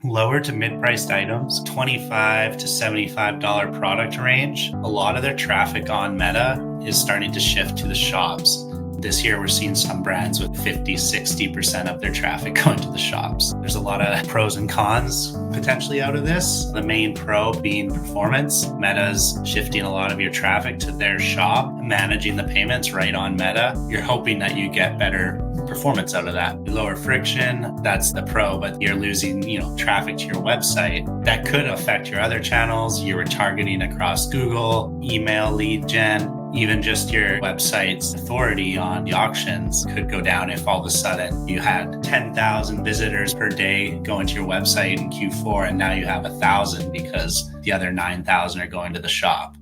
lower to mid-priced items, $25 to $75 product range, a lot of their traffic on Meta is starting to shift to the shops. This year, we're seeing some brands with 50, 60% of their traffic going to the shops. There's a lot of pros and cons potentially out of this. The main pro being performance. Meta's shifting a lot of your traffic to their shop, managing the payments right on Meta. You're hoping that you get better performance out of that. Lower friction, that's the pro, but you're losing, traffic to your website. That could affect your other channels. You were targeting across Google, email, lead gen. Even just your website's authority on the auctions could go down if all of a sudden you had 10,000 visitors per day going to your website in Q4 and now you have 1,000 because the other 9,000 are going to the shop.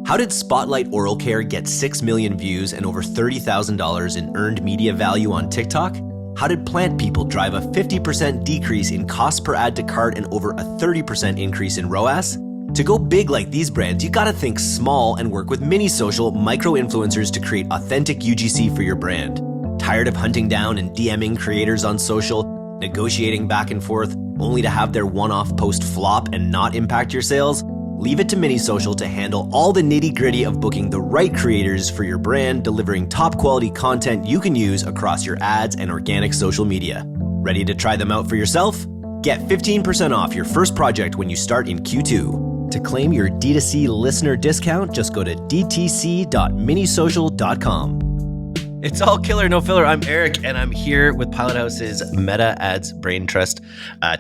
How did Spotlight Oral Care get 6 million views and over $30,000 in earned media value on TikTok? How did Plant People drive a 50% decrease in cost per ad to cart and over a 30% increase in ROAS? To go big like these brands, you gotta think small and work with mini social micro-influencers to create authentic UGC for your brand. Tired of hunting down and DMing creators on social, negotiating back and forth, only to have their one-off post flop and not impact your sales? Leave it to Mini Social to handle all the nitty-gritty of booking the right creators for your brand, delivering top-quality content you can use across your ads and organic social media. Ready to try them out for yourself? Get 15% off your first project when you start in Q2. To claim your D2C listener discount, just go to dtc.minisocial.com. It's all killer, no filler. I'm Eric, and I'm here with Pilothouse's Meta Ads Brain Trust,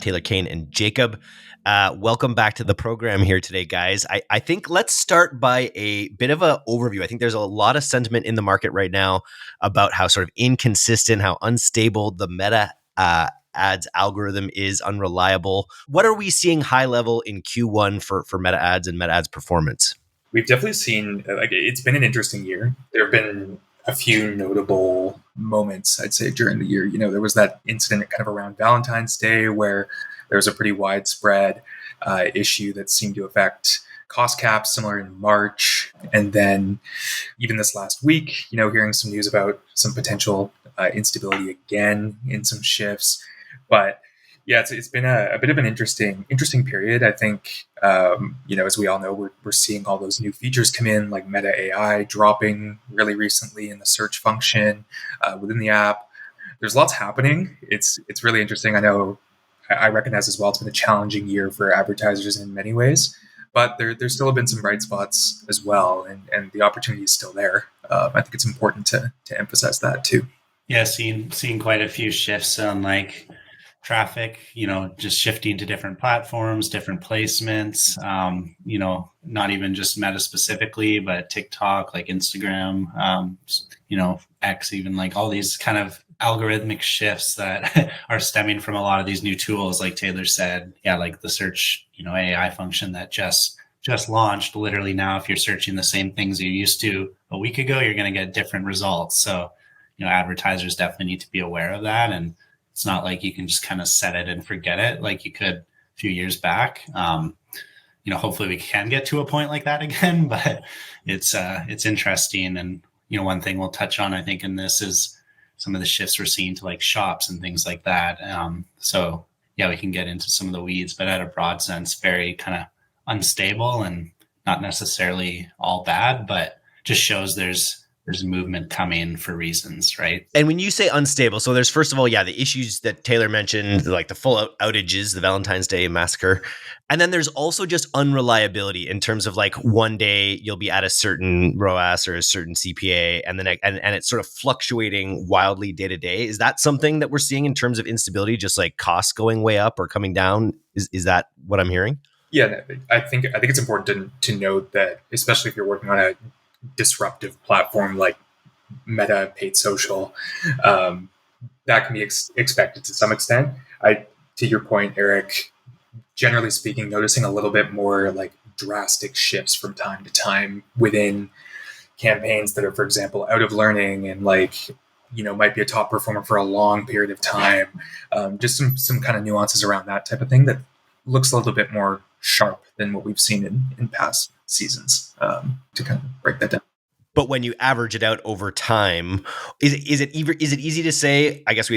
Taylor Kane and Jacob. Welcome back to the program here today, guys. I think let's start by a bit of an overview. I think there's a lot of sentiment in the market right now about how sort of inconsistent, how unstable the Meta ads algorithm is, unreliable. What are we seeing high level in Q1 for Meta ads and Meta ads performance? We've definitely seen, it's been an interesting year. There have been a few notable moments, I'd say, during the year. There was that incident kind of around Valentine's Day where there was a pretty widespread issue that seemed to affect cost caps, similar in March. And then even this last week, hearing some news about some potential instability again in some shifts. But yeah, it's been a bit of an interesting period. I think, as we all know, we're seeing all those new features come in, like Meta AI dropping really recently in the search function within the app. There's lots happening. It's really interesting. I know I recognize as well it's been a challenging year for advertisers in many ways, but there still have been some bright spots as well, and the opportunity is still there. I think it's important to emphasize that too. Yeah, seeing quite a few shifts on traffic, just shifting to different platforms, different placements, not even just Meta specifically, but TikTok, like Instagram, X, even all these kind of algorithmic shifts that are stemming from a lot of these new tools, like Taylor said. Yeah, like the search, AI function that just launched. Literally now, if you're searching the same things you used to a week ago, you're going to get different results. So, advertisers definitely need to be aware of that. And it's not like you can just kind of set it and forget it like you could a few years back. Hopefully we can get to a point like that again, but it's interesting. And, one thing we'll touch on, I think, in this is some of the shifts we're seeing to shops and things like that. So yeah, we can get into some of the weeds, but at a broad sense, very kind of unstable and not necessarily all bad, but just shows there's movement coming for reasons, right? And when you say unstable, so there's, first of all, the issues that Taylor mentioned, like the full outages, the Valentine's Day massacre. And then there's also just unreliability in terms of one day you'll be at a certain ROAS or a certain CPA, and then and it's sort of fluctuating wildly day to day. Is that something that we're seeing in terms of instability, just costs going way up or coming down? Is that what I'm hearing? Yeah, I think it's important to note that, especially if you're working on a disruptive platform like Meta paid social, that can be expected to some extent. To your point, Eric, generally speaking, noticing a little bit more drastic shifts from time to time within campaigns that are, for example, out of learning and might be a top performer for a long period of time. Just some kind of nuances around that type of thing that looks a little bit more sharp than what we've seen in past seasons, to kind of break that down. But when you average it out over time, is it easy to say? I guess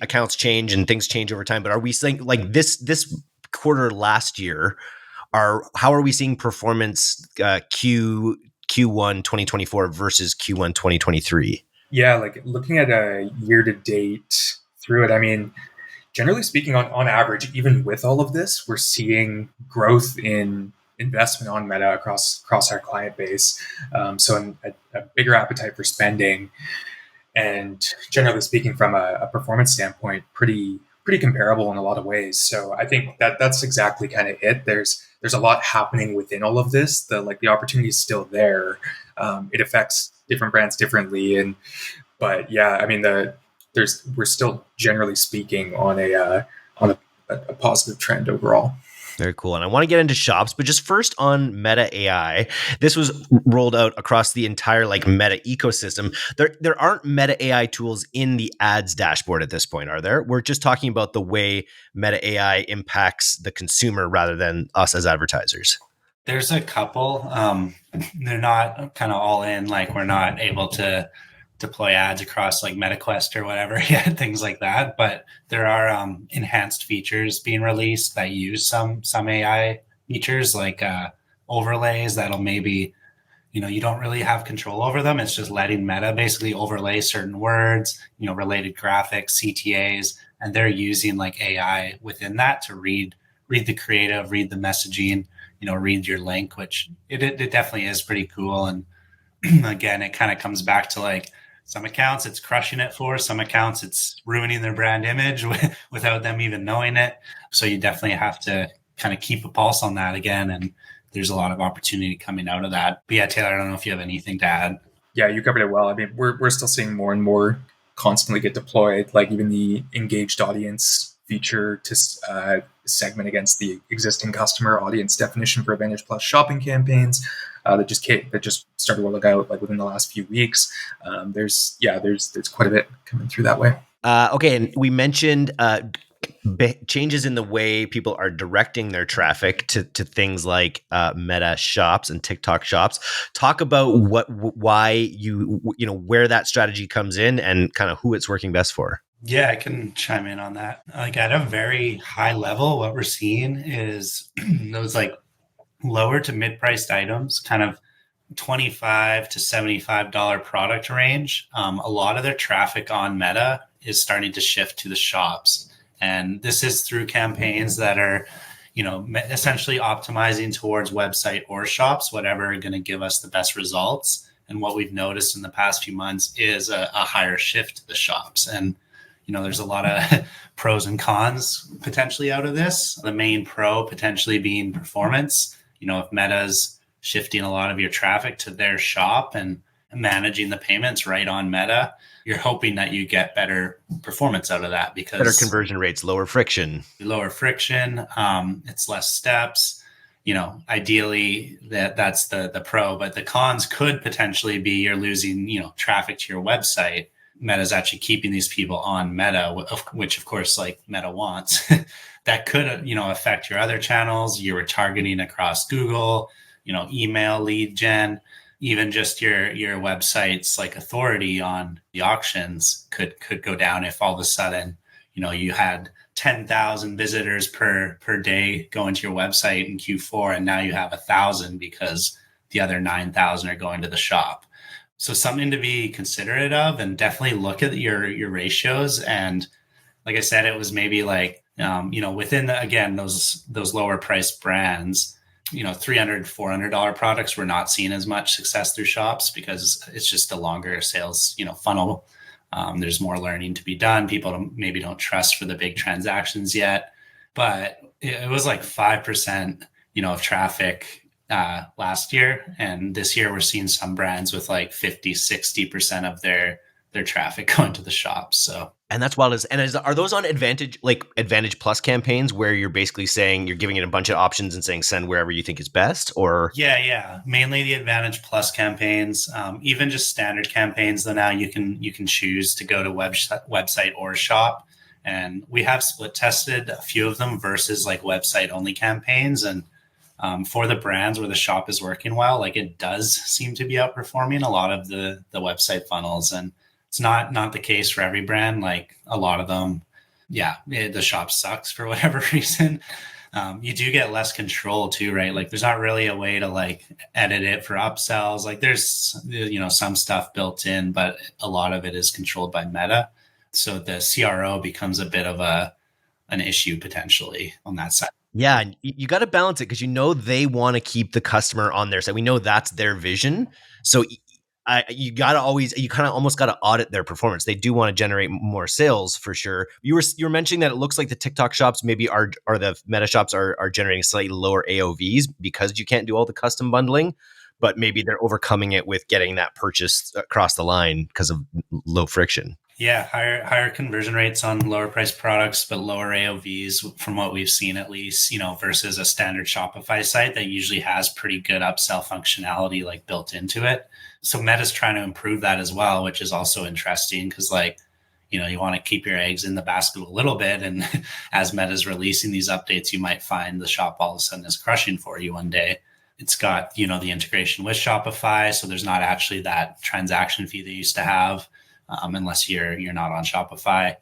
accounts change and things change over time. But are we saying like this quarter last year? How are we seeing performance Q1 2024 versus Q1 2023? Yeah, like looking at a year to date through it, I mean, generally speaking, on average, even with all of this, we're seeing growth in investment on Meta across our client base. So a bigger appetite for spending, and generally speaking, from a performance standpoint, pretty comparable in a lot of ways. So I think that's exactly kind of it. There's a lot happening within all of this. The opportunity is still there. It affects different brands differently, but yeah, I mean we're still generally speaking on a positive trend overall. Very cool. And I want to get into shops, but just first on Meta AI. This was rolled out across the entire like Meta ecosystem. There aren't Meta AI tools in the ads dashboard at this point, are there? We're just talking about the way Meta AI impacts the consumer rather than us as advertisers. There's a couple. They're not kind of all in. Like we're not able to deploy ads across like MetaQuest or whatever yet, things like that. But there are enhanced features being released that use some AI features like overlays that'll maybe, you don't really have control over them. It's just letting Meta basically overlay certain words, related graphics, CTAs, and they're using like AI within that to read the creative, read the messaging, read your link, which it definitely is pretty cool. And again, it kind of comes back to like some accounts it's crushing it for, some accounts it's ruining their brand image without them even knowing it. So you definitely have to kind of keep a pulse on that again. And there's a lot of opportunity coming out of that. But yeah, Taylor, I don't know if you have anything to add. Yeah, you covered it well. I mean, we're still seeing more and more constantly get deployed, like even the engaged audience feature to segment against the existing customer audience definition for Advantage Plus shopping campaigns that just started rolling out like within the last few weeks. There's quite a bit coming through that way. Okay, and we mentioned changes in the way people are directing their traffic to things like Meta Shops and TikTok Shops. Talk about why where that strategy comes in and kind of who it's working best for. Yeah, I can chime in on that. Like at a very high level, what we're seeing is those like lower to mid-priced items, kind of $25 to $75 product range. A lot of their traffic on Meta is starting to shift to the shops. And this is through campaigns that are, essentially optimizing towards website or shops, whatever are going to give us the best results. And what we've noticed in the past few months is a higher shift to the shops. And there's a lot of pros and cons potentially out of this. The main pro potentially being performance. If Meta's shifting a lot of your traffic to their shop and managing the payments right on Meta, you're hoping that you get better performance out of that because better conversion rates, lower friction. It's less steps. Ideally that's the pro, but the cons could potentially be you're losing, traffic to your website. Meta's actually keeping these people on Meta, which of course like Meta wants. That could, affect your other channels. You were targeting across Google, email, lead gen, even just your website's like authority on the auctions could go down if all of a sudden, you had 10,000 visitors per day going to your website in Q4, and now you have 1,000 because the other 9,000 are going to the shop. So something to be considerate of, and definitely look at your ratios. And like I said, it was maybe like, within those lower priced brands, $300, $400 products, we're not seeing as much success through shops because it's just a longer sales, funnel. There's more learning to be done. People maybe don't trust for the big transactions yet, but it was like 5%, of traffic last year. And this year we're seeing some brands with like 50, 60% of their traffic going to the shops. So. And that's wild. Are those on Advantage Plus campaigns where you're basically saying you're giving it a bunch of options and saying send wherever you think is best? Or yeah, mainly the Advantage Plus campaigns. Even just standard campaigns, though, now you can choose to go to website or shop. And we have split tested a few of them versus like website only campaigns, and For the brands where the shop is working well, like it does seem to be outperforming a lot of the website funnels, and it's not the case for every brand. Like a lot of them, the shop sucks for whatever reason. You do get less control too, right? Like there's not really a way to like edit it for upsells. Like there's, some stuff built in, but a lot of it is controlled by Meta. So the CRO becomes a bit of an issue potentially on that side. Yeah, and you got to balance it because they want to keep the customer on their side. We know that's their vision. So you got to always, you kind of almost got to audit their performance. They do want to generate more sales for sure. You were mentioning that it looks like the TikTok shops maybe are the Meta shops are generating slightly lower AOVs because you can't do all the custom bundling, but maybe they're overcoming it with getting that purchase across the line because of low friction. Yeah, higher conversion rates on lower priced products, but lower AOVs from what we've seen at least, versus a standard Shopify site that usually has pretty good upsell functionality like built into it. So Meta's trying to improve that as well, which is also interesting because you want to keep your eggs in the basket a little bit. And as Meta's releasing these updates, you might find the shop all of a sudden is crushing for you one day. It's got, the integration with Shopify. So there's not actually that transaction fee they used to have. Unless you're not on Shopify.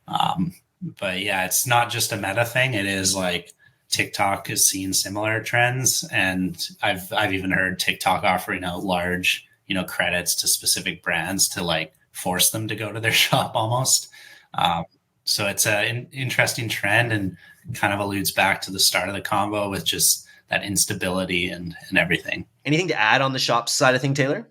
But yeah, it's not just a Meta thing. It is like TikTok is seeing similar trends. And I've even heard TikTok offering out large, credits to specific brands to like force them to go to their shop almost. So it's an interesting trend and kind of alludes back to the start of the combo with just that instability and everything. Anything to add on the shop side of thing, Taylor?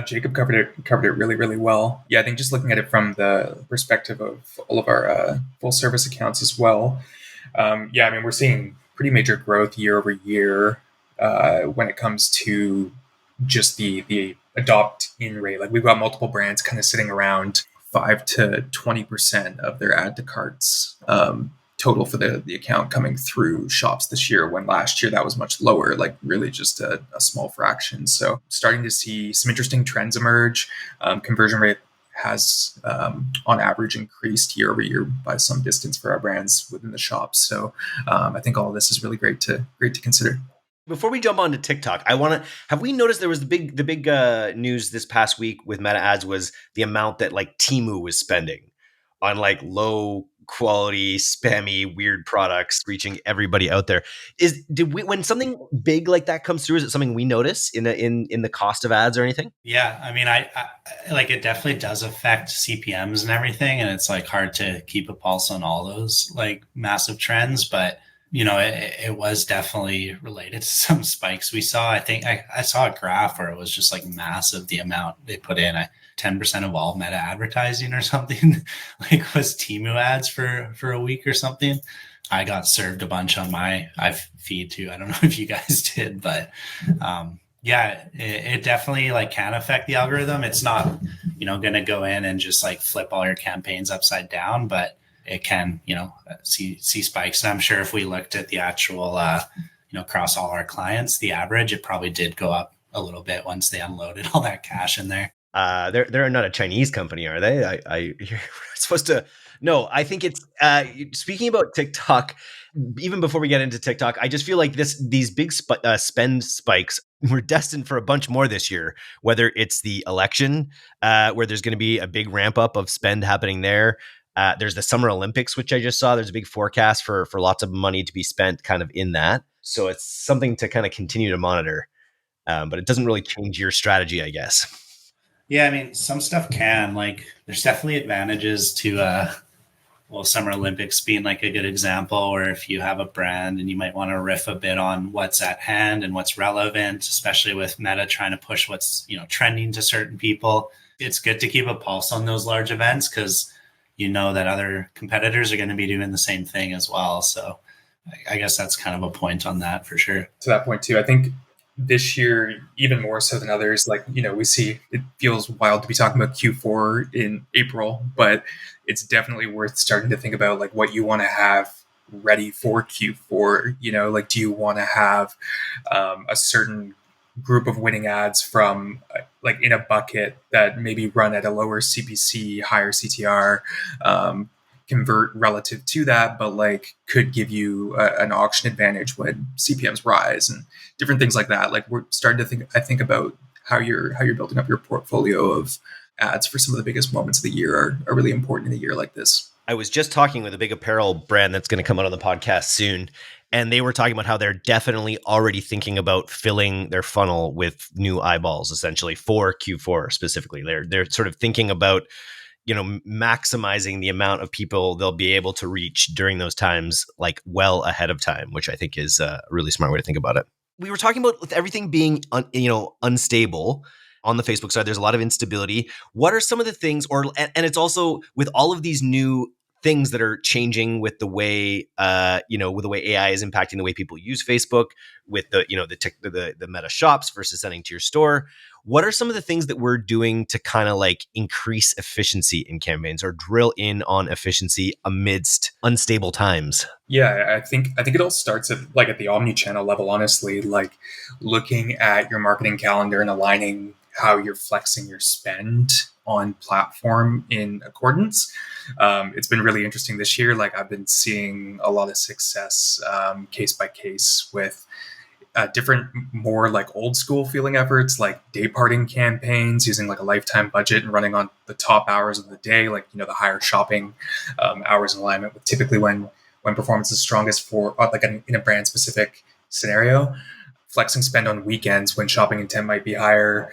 Jacob covered it really, really well. Yeah, I think just looking at it from the perspective of all of our full service accounts as well. We're seeing pretty major growth year over year when it comes to just the adopt-in rate. Like we've got multiple brands kind of sitting around 5 to 20% of their add to carts total for the account coming through shops this year, when last year that was much lower, like really just a small fraction. So starting to see some interesting trends emerge. Conversion rate has on average increased year over year by some distance for our brands within the shops. So I think all of this is really great to consider. Before we jump on to TikTok, have we noticed there was the big news this past week with Meta ads was the amount that like Temu was spending on like low quality, spammy, weird products reaching everybody out there. When something big like that comes through, is it something we notice in the cost of ads or anything? Yeah, I mean, I like it definitely does affect CPMs and everything, and it's like hard to keep a pulse on all those like massive trends, but it was definitely related to some spikes we saw. I think I saw a graph where it was just like massive the amount they put in. 10% of all Meta advertising or something like was Temu ads for a week or something. I got served a bunch on my feed too. I don't know if you guys did, but it definitely like can affect the algorithm. It's not, going to go in and just like flip all your campaigns upside down, but it can, see spikes. And I'm sure if we looked at the actual, across all our clients, the average, it probably did go up a little bit once they unloaded all that cash in there. They're not a Chinese company, are they? You're supposed to. No, I think it's speaking about TikTok. Even before we get into TikTok, I just feel like these big spend spikes were destined for a bunch more this year. Whether it's the election, where there's going to be a big ramp up of spend happening there. There's the Summer Olympics, which I just saw. There's a big forecast for lots of money to be spent kind of in that. So it's something to kind of continue to monitor, but it doesn't really change your strategy, I guess. Yeah, I mean, some stuff can, like, there's definitely advantages to, Summer Olympics being like a good example, or if you have a brand and you might want to riff a bit on what's at hand and what's relevant, especially with Meta trying to push what's, trending to certain people. It's good to keep a pulse on those large events because that other competitors are going to be doing the same thing as well. So I guess that's kind of a point on that for sure. To that point too, I think this year, even more so than others, like, we see, it feels wild to be talking about Q4 in April, but it's definitely worth starting to think about like what you want to have ready for Q4. Like, do you want to have a certain group of winning ads from like in a bucket that maybe run at a lower CPC, higher CTR, convert relative to that, but like could give you an auction advantage when CPMs rise and different things like that. Like we're starting to think about how you're building up your portfolio of ads for some of the biggest moments of the year are really important in a year like this. I was just talking with a big apparel brand that's going to come out on the podcast soon, and they were talking about how they're definitely already thinking about filling their funnel with new eyeballs, essentially for Q4 specifically. They're sort of thinking about, maximizing the amount of people they'll be able to reach during those times, like well ahead of time, which I think is a really smart way to think about it. We were talking about with everything being, unstable on the Facebook side. There's a lot of instability. What are some of the things, and it's also with all of these new things that are changing with the way, with the way AI is impacting the way people use Facebook, with the Meta shops versus sending to your store. What are some of the things that we're doing to kind of like increase efficiency in campaigns or drill in on efficiency amidst unstable times? Yeah, I think it all starts at the omni-channel level, honestly, like looking at your marketing calendar and aligning how you're flexing your spend on platform in accordance. It's been really interesting this year. Like I've been seeing a lot of success case by case with different, more like old school feeling efforts, like day parting campaigns using like a lifetime budget and running on the top hours of the day, like, the higher shopping hours in alignment with typically when performance is strongest for in a brand specific scenario. Flexing spend on weekends when shopping intent might be higher,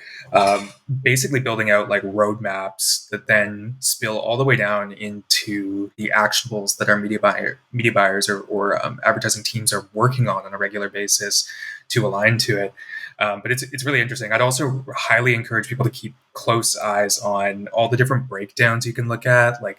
basically building out like roadmaps that then spill all the way down into the actionables that our media buyers or advertising teams are working on a regular basis to align to it. But it's really interesting. I'd also highly encourage people to keep close eyes on all the different breakdowns you can look at, like,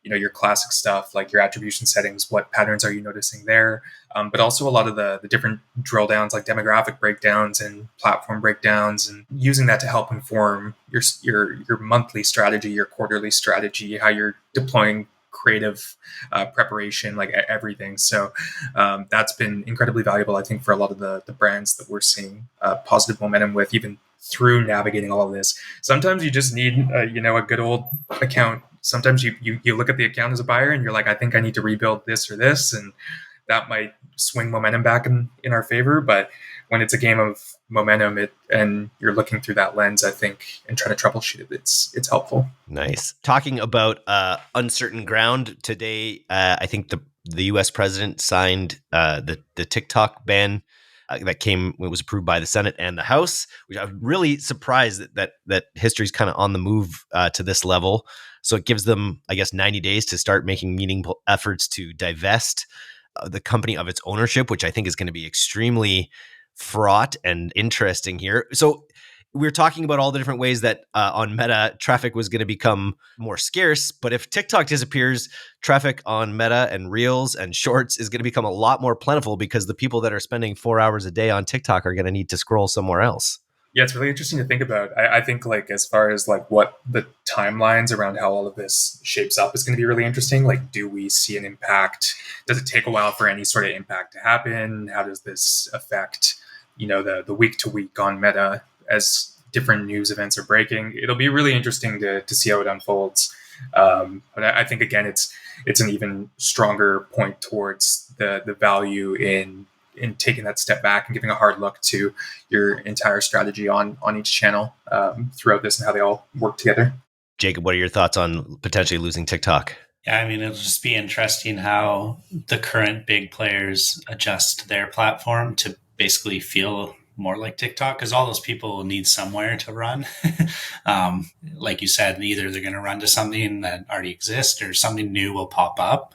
your classic stuff, like your attribution settings, what patterns are you noticing there? But also a lot of the different drill downs, like demographic breakdowns and platform breakdowns, and using that to help inform your monthly strategy, your quarterly strategy, how you're deploying creative preparation, like everything. So that's been incredibly valuable, I think, for a lot of the brands that we're seeing positive momentum with, even through navigating all of this. Sometimes you just need a good old account. Sometimes you look at the account as a buyer and you're like, I think I need to rebuild this or this, and that might swing momentum back in our favor. But when it's a game of momentum, and you're looking through that lens, I think, and trying to troubleshoot it, it's helpful. Nice. Talking about uncertain ground today, I think the U.S. president signed the TikTok ban that was approved by the Senate and the House, which I'm really surprised that history's kind of on the move to this level. So it gives them, I guess, 90 days to start making meaningful efforts to divest the company of its ownership, which I think is going to be extremely fraught and interesting here. So we're talking about all the different ways that on Meta traffic was going to become more scarce. But if TikTok disappears, traffic on Meta and Reels and Shorts is going to become a lot more plentiful because the people that are spending 4 hours a day on TikTok are going to need to scroll somewhere else. Yeah, it's really interesting to think about. I think like as far as like what the timelines around how all of this shapes up is going to be really interesting. Like, do we see an impact? Does it take a while for any sort of impact to happen? How does this affect, the week to week on Meta as different news events are breaking? It'll be really interesting to see how it unfolds. But I think, again, it's an even stronger point towards the value in taking that step back and giving a hard look to your entire strategy on each channel throughout this and how they all work together. Jacob, what are your thoughts on potentially losing TikTok? Yeah, I mean, it'll just be interesting how the current big players adjust their platform to basically feel more like TikTok, because all those people need somewhere to run. Like you said, either they're going to run to something that already exists or something new will pop up.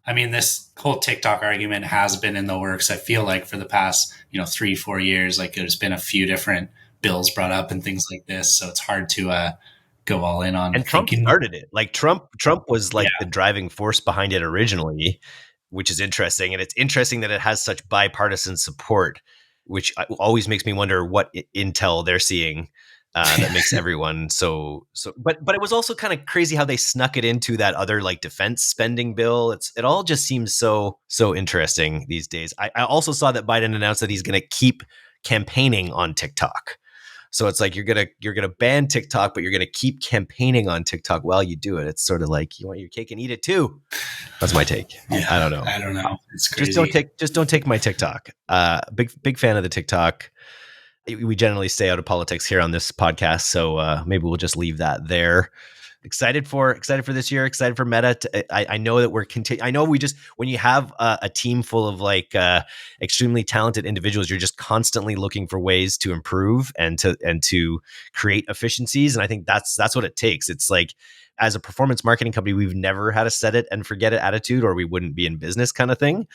I mean, this whole TikTok argument has been in the works, I feel like, for the past, 3-4 years. Like there's been a few different bills brought up and things like this. So it's hard to go all in on. And Trump started it. Like Trump was like the driving force behind it originally, which is interesting. And it's interesting that it has such bipartisan support, which always makes me wonder what intel they're seeing that makes everyone so. But it was also kind of crazy how they snuck it into that other like defense spending bill. It all just seems so interesting these days. I also saw that Biden announced that he's going to keep campaigning on TikTok. So it's like you're gonna ban TikTok, but you're gonna keep campaigning on TikTok while you do it. It's sort of like you want your cake and eat it too. That's my take. Yeah, I don't know. It's crazy. Just don't take my TikTok. Big fan of the TikTok. We generally stay out of politics here on this podcast, so maybe we'll just leave that there. Excited for this year. Excited for Meta. I know that I know when you have a team full of like extremely talented individuals, you're just constantly looking for ways to improve and to create efficiencies. And I think that's what it takes. It's like, as a performance marketing company, we've never had a set it and forget it attitude, or we wouldn't be in business kind of thing.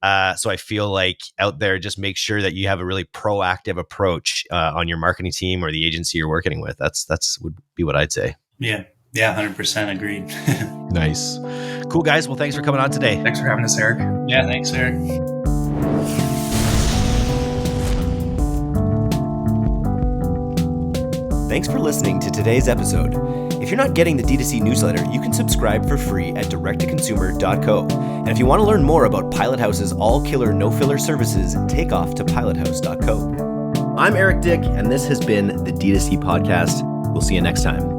So I feel like out there, just make sure that you have a really proactive approach on your marketing team or the agency you're working with. That's would be what I'd say. Yeah, 100% agreed. Nice. Cool, guys. Well, thanks for coming on today. Thanks for having us, Eric. Yeah, thanks, Eric. Thanks for listening to today's episode. If you're not getting the D2C newsletter, you can subscribe for free at directtoconsumer.co. And if you want to learn more about Pilothouse's all-killer, no-filler services, take off to pilothouse.co. I'm Eric Dick, and this has been the D2C Podcast. We'll see you next time.